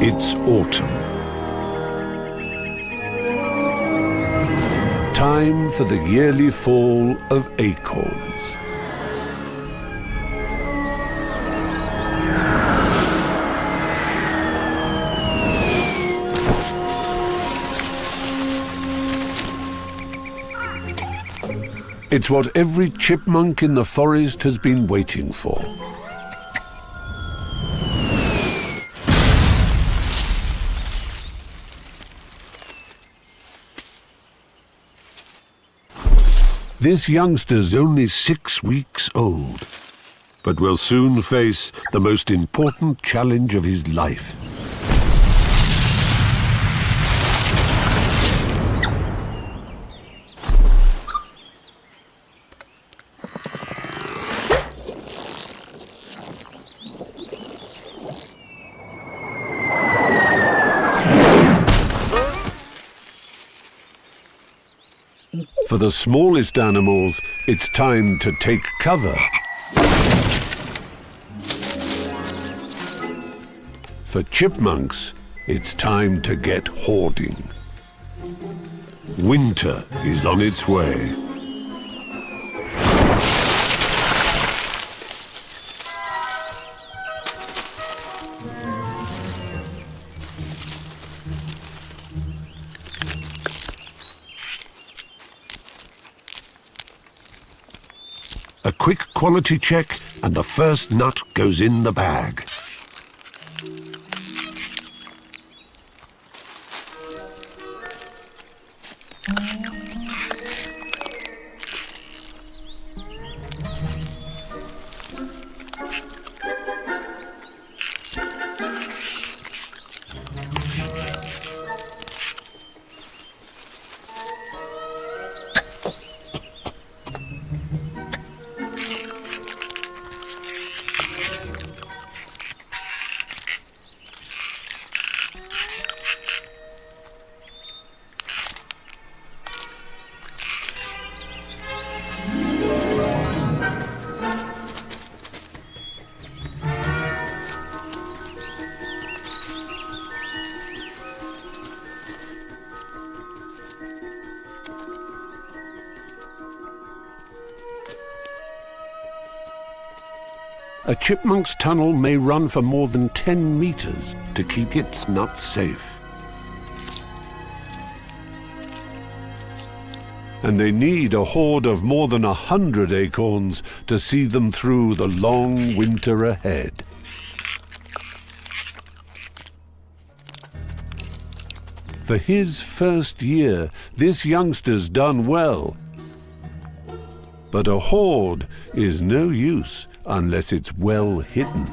It's autumn. Time for the yearly fall of acorns. It's what every chipmunk in the forest has been waiting for. This youngster's only 6 weeks old, but will soon face the most important challenge of his life. For the smallest animals, it's time to take cover. For chipmunks, it's time to get hoarding. Winter is on its way. A quick quality check, and the first nut goes in the bag. A chipmunk's tunnel may run for more than 10 meters to keep its nuts safe. And they need a hoard of more than 100 acorns to see them through the long winter ahead. For his first year, this youngster's done well. But a hoard is no use unless it's well hidden.